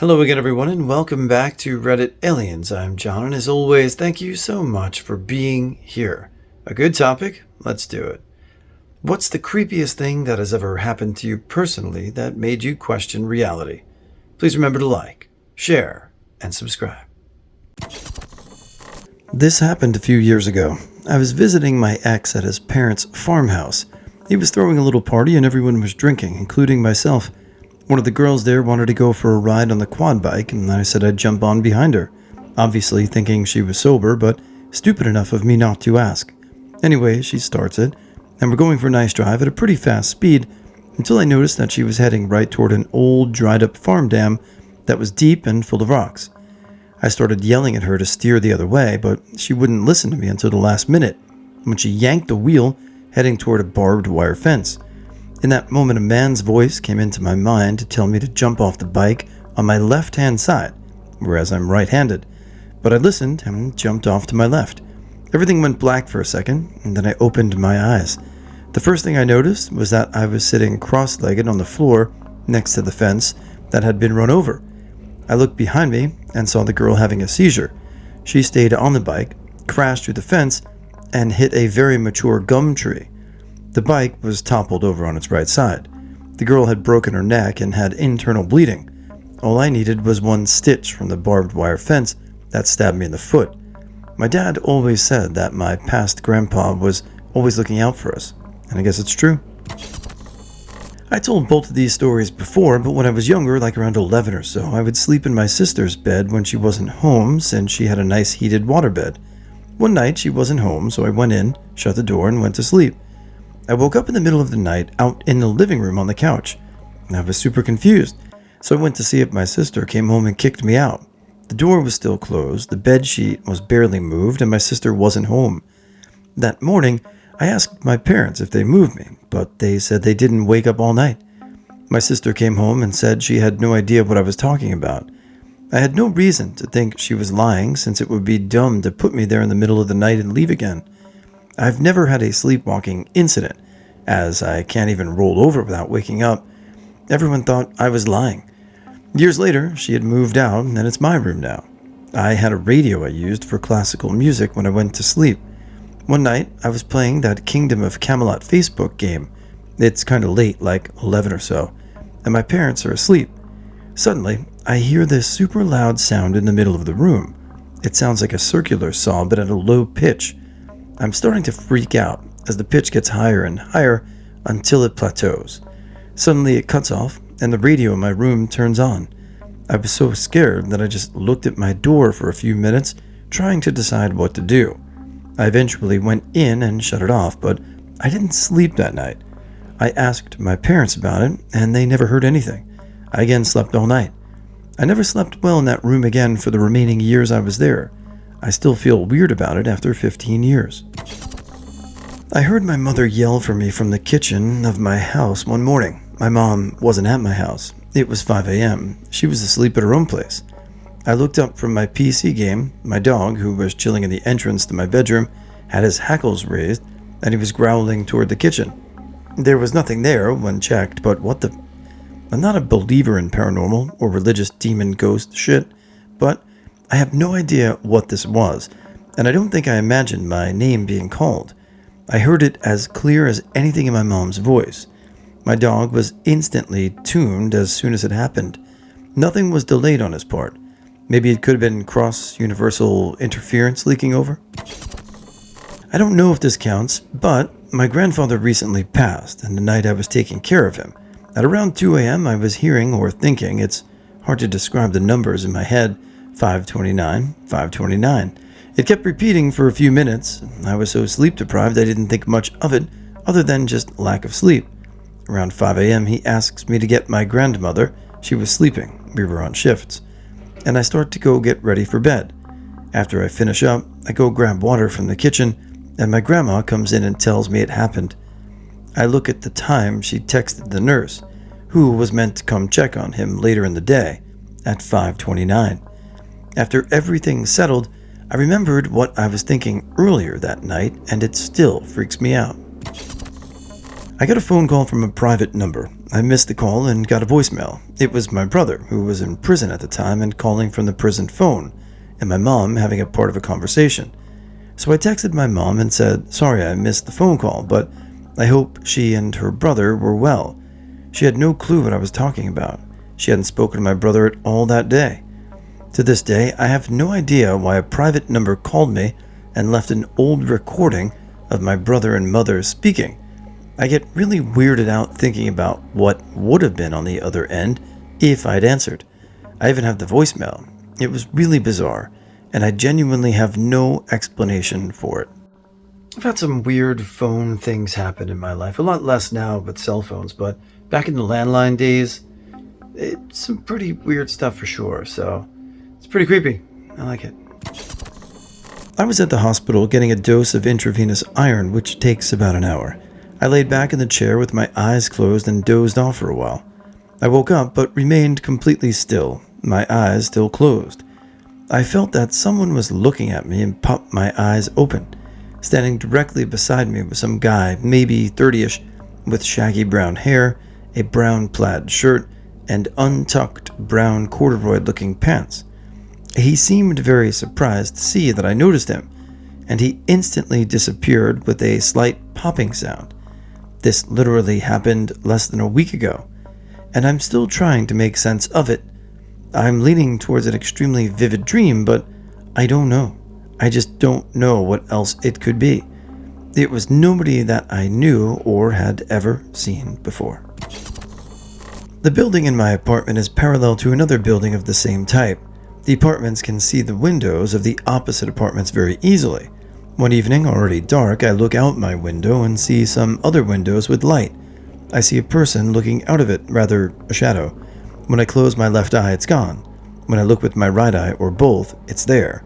Hello again, everyone, and welcome back to Reddit Aliens. I'm John, and as always, thank you so much for being here. A good topic? Let's do it. What's the creepiest thing that has ever happened to you personally that made you question reality? Please remember to like, share, and subscribe. This happened a few years ago. I was visiting my ex at his parents' farmhouse. He was throwing a little party and everyone was drinking, including myself. One of the girls there wanted to go for a ride on the quad bike, and I said I'd jump on behind her, obviously thinking she was sober, but stupid enough of me not to ask. Anyway, she starts it, and we're going for a nice drive at a pretty fast speed, until I noticed that she was heading right toward an old, dried-up farm dam that was deep and full of rocks. I started yelling at her to steer the other way, but she wouldn't listen to me until the last minute, when she yanked the wheel, heading toward a barbed wire fence. In that moment, a man's voice came into my mind to tell me to jump off the bike on my left-hand side, whereas I'm right-handed. But I listened and jumped off to my left. Everything went black for a second, and then I opened my eyes. The first thing I noticed was that I was sitting cross-legged on the floor next to the fence that had been run over. I looked behind me and saw the girl having a seizure. She stayed on the bike, crashed through the fence, and hit a very mature gum tree. The bike was toppled over on its right side. The girl had broken her neck and had internal bleeding. All I needed was one stitch from the barbed wire fence that stabbed me in the foot. My dad always said that my past grandpa was always looking out for us, and I guess it's true. I told both of these stories before, but when I was younger, like around 11 or so, I would sleep in my sister's bed when she wasn't home since she had a nice heated waterbed. One night she wasn't home, so I went in, shut the door, and went to sleep. I woke up in the middle of the night out in the living room on the couch. I was super confused, so I went to see if my sister came home and kicked me out. The door was still closed, the bed sheet was barely moved, and my sister wasn't home. That morning, I asked my parents if they moved me, but they said they didn't wake up all night. My sister came home and said she had no idea what I was talking about. I had no reason to think she was lying, since it would be dumb to put me there in the middle of the night and leave again. I've never had a sleepwalking incident, as I can't even roll over without waking up. Everyone thought I was lying. Years later, she had moved out, and it's my room now. I had a radio I used for classical music when I went to sleep. One night, I was playing that Kingdom of Camelot Facebook game. It's kind of late, like 11 or so, and my parents are asleep. Suddenly, I hear this super loud sound in the middle of the room. It sounds like a circular saw, but at a low pitch. I'm starting to freak out as the pitch gets higher and higher until it plateaus. Suddenly it cuts off and the radio in my room turns on. I was so scared that I just looked at my door for a few minutes, trying to decide what to do. I eventually went in and shut it off, but I didn't sleep that night. I asked my parents about it and they never heard anything. I again slept all night. I never slept well in that room again for the remaining years I was there. I still feel weird about it after 15 years. I heard my mother yell for me from the kitchen of my house one morning. My mom wasn't at my house. It was 5 a.m. She was asleep at her own place. I looked up from my PC game. My dog, who was chilling in the entrance to my bedroom, had his hackles raised, and he was growling toward the kitchen. There was nothing there when checked, but what the... I'm not a believer in paranormal or religious demon ghost shit, but I have no idea what this was, and I don't think I imagined my name being called. I heard it as clear as anything in my mom's voice. My dog was instantly tuned as soon as it happened. Nothing was delayed on his part. Maybe it could have been cross-universal interference leaking over. I don't know if this counts, but my grandfather recently passed, and the night I was taking care of him. At around 2 a.m. I was hearing or thinking, it's hard to describe the numbers in my head, 529, 529. It kept repeating for a few minutes. I was so sleep-deprived I didn't think much of it, other than just lack of sleep. Around 5 a.m. he asks me to get my grandmother. She was sleeping. We were on shifts. And I start to go get ready for bed. After I finish up, I go grab water from the kitchen, and my grandma comes in and tells me it happened. I look at the time she texted the nurse, who was meant to come check on him later in the day, at 5:29. After everything settled, I remembered what I was thinking earlier that night, and it still freaks me out. I got a phone call from a private number. I missed the call and got a voicemail. It was my brother, who was in prison at the time and calling from the prison phone, and my mom having a part of a conversation. So I texted my mom and said, "Sorry I missed the phone call, but I hope she and her brother were well." She had no clue what I was talking about. She hadn't spoken to my brother at all that day. To this day, I have no idea why a private number called me and left an old recording of my brother and mother speaking. I get really weirded out thinking about what would have been on the other end if I'd answered. I even have the voicemail. It was really bizarre, and I genuinely have no explanation for it. I've had some weird phone things happen in my life. A lot less now with cell phones, but back in the landline days, it's some pretty weird stuff for sure, so it's pretty creepy. I like it. I was at the hospital getting a dose of intravenous iron, which takes about an hour. I laid back in the chair with my eyes closed and dozed off for a while. I woke up but remained completely still, my eyes still closed. I felt that someone was looking at me and popped my eyes open. Standing directly beside me was some guy, maybe 30-ish, with shaggy brown hair, a brown plaid shirt, and untucked brown corduroy-looking pants. He seemed very surprised to see that I noticed him, and he instantly disappeared with a slight popping sound. This literally happened less than a week ago, and I'm still trying to make sense of it. I'm leaning towards an extremely vivid dream, but I don't know. I just don't know what else it could be. It was nobody that I knew or had ever seen before. The building in my apartment is parallel to another building of the same type. The apartments can see the windows of the opposite apartments very easily. One evening, already dark, I look out my window and see some other windows with light. I see a person looking out of it, rather a shadow. When I close my left eye, it's gone. When I look with my right eye, or both, it's there.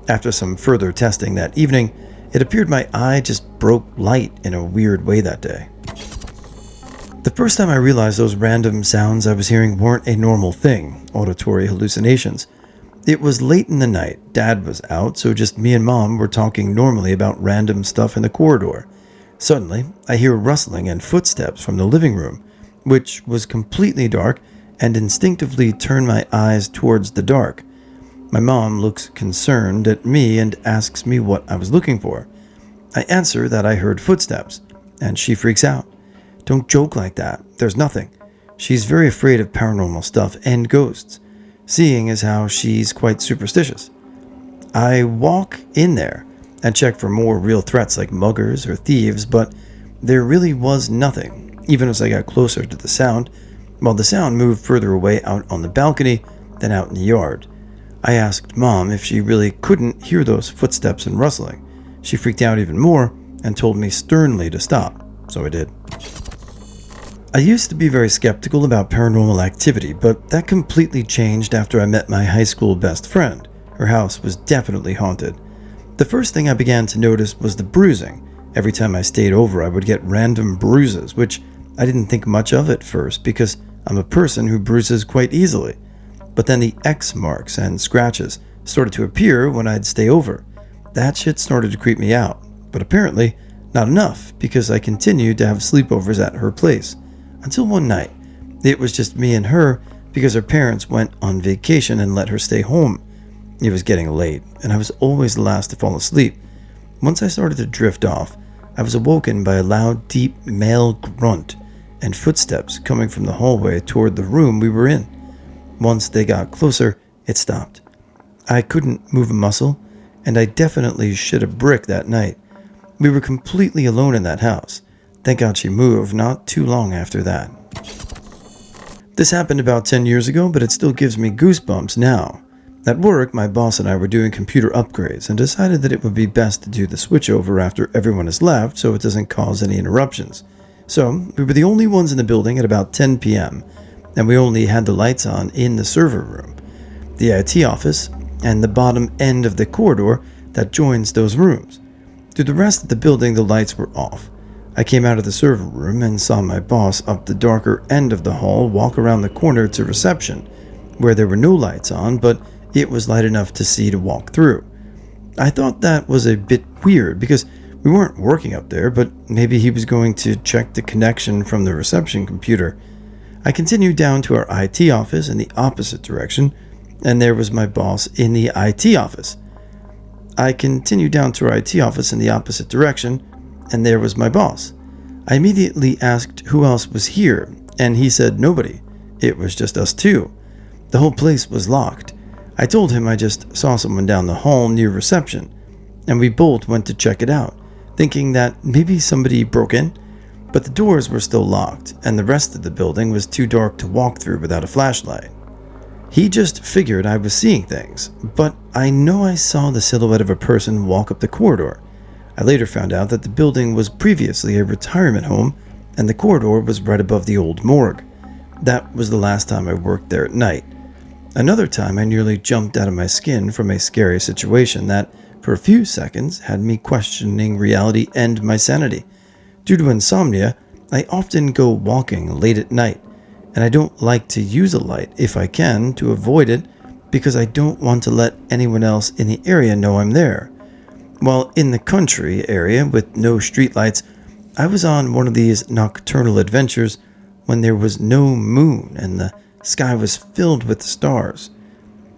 After some further testing that evening, it appeared my eye just broke light in a weird way that day. The first time I realized those random sounds I was hearing weren't a normal thing, auditory hallucinations. It was late in the night. Dad was out, so just me and Mom were talking normally about random stuff in the corridor. Suddenly, I hear rustling and footsteps from the living room, which was completely dark, and instinctively turn my eyes towards the dark. My mom looks concerned at me and asks me what I was looking for. I answer that I heard footsteps, and she freaks out. "Don't joke like that. There's nothing." She's very afraid of paranormal stuff and ghosts. Seeing as how she's quite superstitious. I walk in there and check for more real threats like muggers or thieves, but there really was nothing, even as I got closer to the sound, while the sound moved further away out on the balcony than out in the yard. I asked Mom if she really couldn't hear those footsteps and rustling. She freaked out even more and told me sternly to stop, so I did. I used to be very skeptical about paranormal activity, but that completely changed after I met my high school best friend. Her house was definitely haunted. The first thing I began to notice was the bruising. Every time I stayed over, I would get random bruises, which I didn't think much of at first because I'm a person who bruises quite easily. But then the X marks and scratches started to appear when I'd stay over. That shit started to creep me out, but apparently not enough because I continued to have sleepovers at her place. Until one night, it was just me and her because her parents went on vacation and let her stay home. It was getting late, and I was always the last to fall asleep. Once I started to drift off, I was awoken by a loud, deep male grunt and footsteps coming from the hallway toward the room we were in. Once they got closer, it stopped. I couldn't move a muscle, and I definitely shit a brick that night. We were completely alone in that house. Thank God she moved not too long after that. This happened about 10 years ago, but it still gives me goosebumps now. At work, my boss and I were doing computer upgrades and decided that it would be best to do the switchover after everyone has left so it doesn't cause any interruptions. So, we were the only ones in the building at about 10 p.m., and we only had the lights on in the server room, the IT office, and the bottom end of the corridor that joins those rooms. Through the rest of the building, the lights were off. I came out of the server room and saw my boss up the darker end of the hall walk around the corner to reception, where there were no lights on, but it was light enough to see to walk through. I thought that was a bit weird because we We weren't working up there, but maybe he was going to check the connection from the reception computer. I continued down to our IT office in the opposite direction, and there was my boss in the IT office. I continued down to our IT office in the opposite direction, and there was my boss. I immediately asked who else was here, and he said nobody. It was just us two. The whole place was locked. I told him I just saw someone down the hall near reception, and we both went to check it out, thinking that maybe somebody broke in, but the doors were still locked, and the rest of the building was too dark to walk through without a flashlight. He just figured I was seeing things, but I know I saw the silhouette of a person walk up the corridor. I later found out that the building was previously a retirement home, and the corridor was right above the old morgue. That was the last time I worked there at night. Another time I nearly jumped out of my skin from a scary situation that, for a few seconds, had me questioning reality and my sanity. Due to insomnia, I often go walking late at night, and I don't like to use a light if I can to avoid it because I don't want to let anyone else in the area know I'm there. While in the country area with no streetlights, I was on one of these nocturnal adventures when there was no moon and the sky was filled with stars.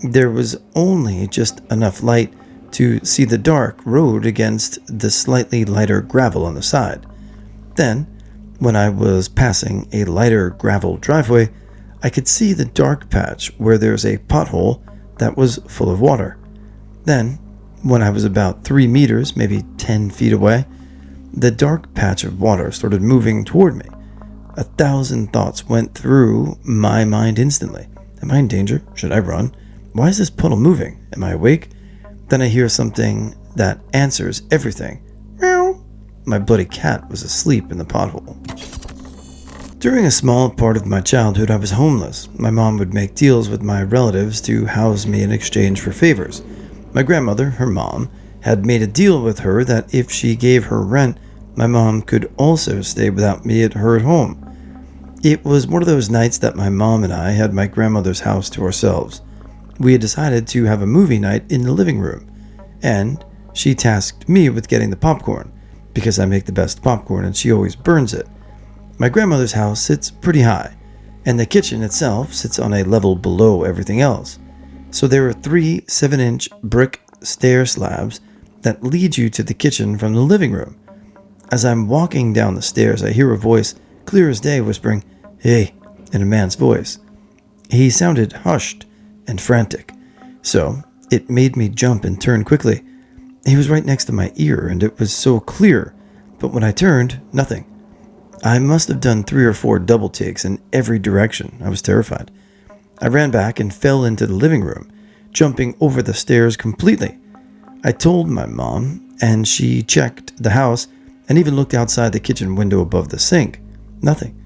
There was only just enough light to see the dark road against the slightly lighter gravel on the side. Then, when I was passing a lighter gravel driveway, I could see the dark patch where there's a pothole that was full of water. Then, when I was about 3 meters, maybe 10 feet away, the dark patch of water started moving toward me. 1,000 thoughts went through my mind instantly. Am I in danger? Should I run? Why is this puddle moving? Am I awake? Then I hear something that answers everything. Meow. My bloody cat was asleep in the pothole. During a small part of my childhood, I was homeless. My mom would make deals with my relatives to house me in exchange for favors. My grandmother, her mom, had made a deal with her that if she gave her rent, my mom could also stay without me at her home. It was one of those nights that my mom and I had my grandmother's house to ourselves. We had decided to have a movie night in the living room, and she tasked me with getting the popcorn, because I make the best popcorn and she always burns it. My grandmother's house sits pretty high, and the kitchen itself sits on a level below everything else. So there are 3 7-inch brick stair slabs that lead you to the kitchen from the living room. As I'm walking down the stairs, I hear a voice, clear as day, whispering, "Hey," in a man's voice. He sounded hushed and frantic, so it made me jump and turn quickly. He was right next to my ear, and it was so clear, but when I turned, nothing. I must have done 3 or 4 double takes in every direction. I was terrified. I ran back and fell into the living room, jumping over the stairs completely. I told my mom, and she checked the house and even looked outside the kitchen window above the sink. Nothing.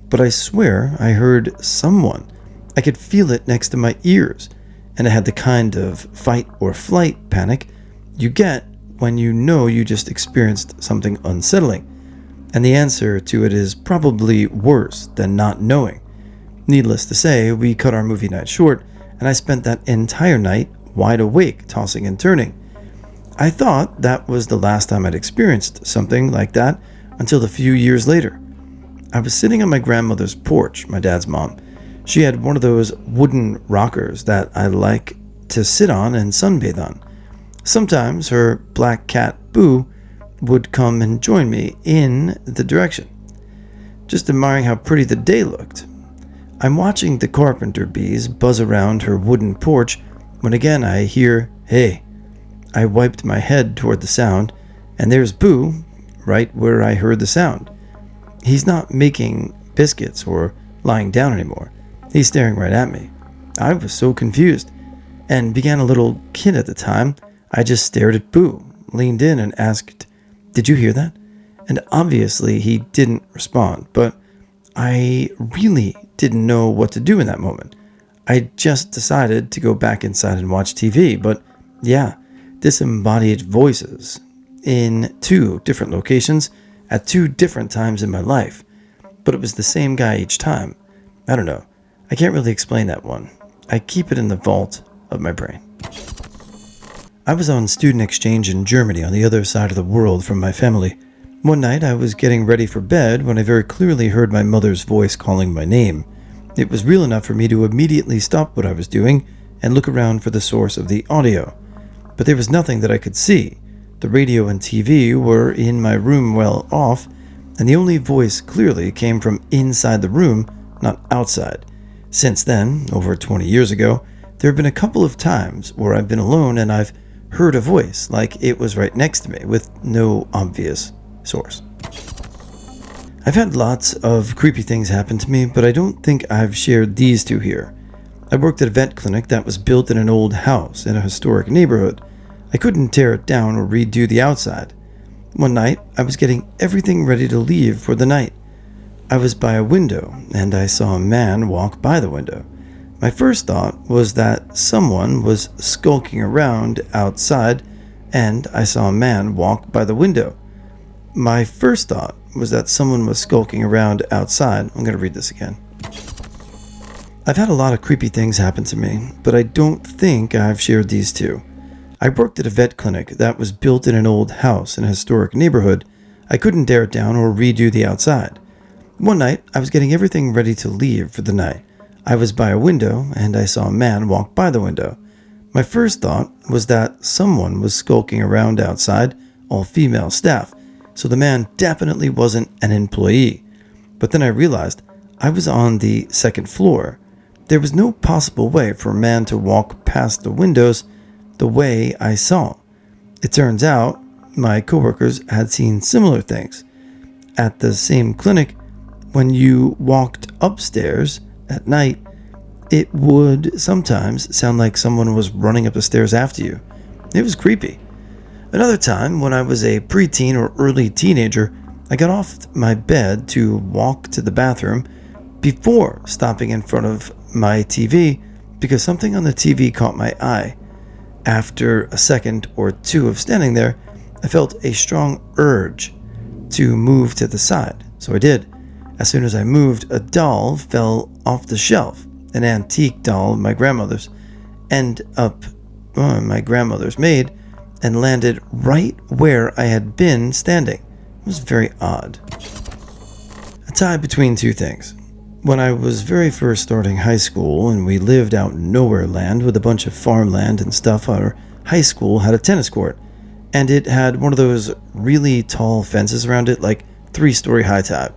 But I swear I heard someone. I could feel it next to my ears, and I had the kind of fight or flight panic you get when you know you just experienced something unsettling. And the answer to it is probably worse than not knowing. Needless to say, we cut our movie night short, and I spent that entire night wide awake, tossing and turning. I thought that was the last time I'd experienced something like that until a few years later. I was sitting on my grandmother's porch, my dad's mom. She had one of those wooden rockers that I like to sit on and sunbathe on. Sometimes her black cat, Boo, would come and join me in the direction, just admiring how pretty the day looked. I'm watching the carpenter bees buzz around her wooden porch when again I hear, "Hey." I wiped my head toward the sound, and there's Boo, right where I heard the sound. He's not making biscuits or lying down anymore. He's staring right at me. I was so confused, and being a little kid at the time, I just stared at Boo, leaned in and asked, "Did you hear that?" And obviously he didn't respond, but I really didn't know what to do in that moment. I just decided to go back inside and watch TV, but yeah, disembodied voices in 2 different locations at 2 different times in my life, but it was the same guy each time. I don't know. I can't really explain that one. I keep it in the vault of my brain. I was on student exchange in Germany on the other side of the world from my family. One night I was getting ready for bed when I very clearly heard my mother's voice calling my name. It was real enough for me to immediately stop what I was doing and look around for the source of the audio. But there was nothing that I could see. The radio and TV were in my room well off, and the only voice clearly came from inside the room, not outside. Since then, over 20 years ago, there have been a couple of times where I've been alone and I've heard a voice like it was right next to me with no obvious source. I've had lots of creepy things happen to me, but I don't think I've shared these two here. I worked at a vet clinic that was built in an old house in a historic neighborhood. I couldn't tear it down or redo the outside. One night, I was getting everything ready to leave for the night. I was by a window, and I saw a man walk by the window. My first thought was that someone was skulking around outside, and I saw a man walk by the window. My first thought was that someone was skulking around outside. I'm going to read this again. I've had a lot of creepy things happen to me, but I don't think I've shared these two. I worked at a vet clinic that was built in an old house in a historic neighborhood. I couldn't tear it down or redo the outside. One night, I was getting everything ready to leave for the night. I was by a window, and I saw a man walk by the window. My first thought was that someone was skulking around outside, all female staff, so the man definitely wasn't an employee. But then I realized I was on the second floor. There was no possible way for a man to walk past the windows the way I saw. It turns out my coworkers had seen similar things. At the same clinic, when you walked upstairs at night, it would sometimes sound like someone was running up the stairs after you. It was creepy. Another time, when I was a preteen or early teenager, I got off my bed to walk to the bathroom before stopping in front of my TV because something on the TV caught my eye. After a second or two of standing there, I felt a strong urge to move to the side, so I did. As soon as I moved, a doll fell off the shelf, an antique doll of my grandmother's, my grandmother's made, and landed right where I had been standing. It was very odd. A tie between two things. When I was very first starting high school and we lived out in nowhere land with a bunch of farmland and stuff, our high school had a tennis court, and it had one of those really tall fences around it, like 3-story high type.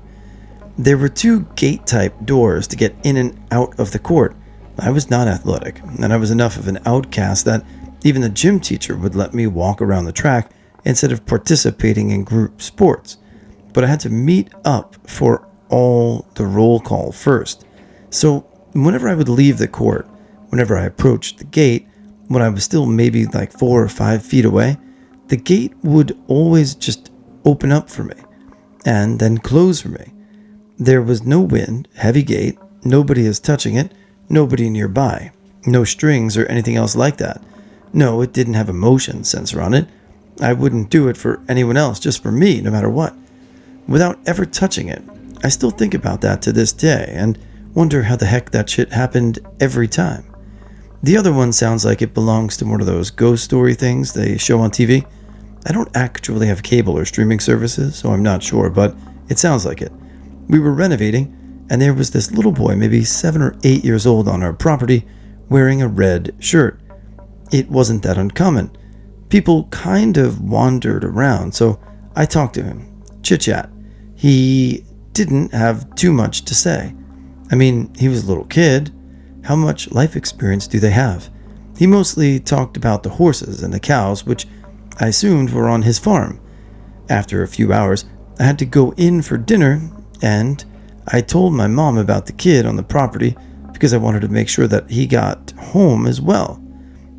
There were 2 gate-type doors to get in and out of the court. I was not athletic, and I was enough of an outcast that even the gym teacher would let me walk around the track instead of participating in group sports. But I had to meet up for all the roll call first. So whenever I would leave the court, whenever I approached the gate, when I was still maybe like 4 or 5 feet away, the gate would always just open up for me and then close for me. There was no wind, heavy gate, nobody is touching it, nobody nearby, no strings or anything else like that. No, it didn't have a motion sensor on it. I wouldn't do it for anyone else, just for me, no matter what. Without ever touching it, I still think about that to this day and wonder how the heck that shit happened every time. The other one sounds like it belongs to one of those ghost story things they show on TV. I don't actually have cable or streaming services, so I'm not sure, but it sounds like it. We were renovating, and there was this little boy, maybe 7 or 8 years old, on our property, wearing a red shirt. It wasn't that uncommon. People kind of wandered around, so I talked to him. Chit-chat. He didn't have too much to say. I mean, he was a little kid. How much life experience do they have? He mostly talked about the horses and the cows, which I assumed were on his farm. After a few hours, I had to go in for dinner, and I told my mom about the kid on the property because I wanted to make sure that he got home as well.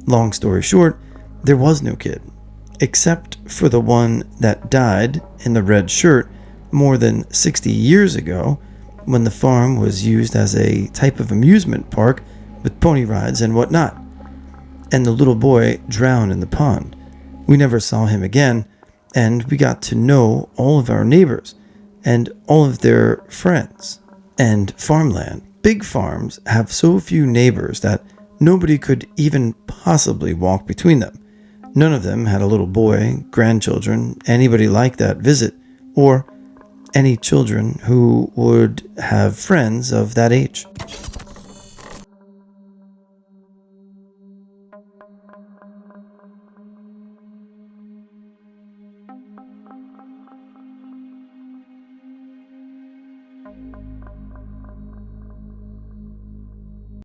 Long story short, there was no kid, except for the one that died in the red shirt more than 60 years ago when the farm was used as a type of amusement park with pony rides and whatnot. And the little boy drowned in the pond. We never saw him again, and we got to know all of our neighbors and all of their friends. And farmland, big farms, have so few neighbors that nobody could even possibly walk between them. None of them had a little boy, grandchildren, anybody like that visit, or any children who would have friends of that age.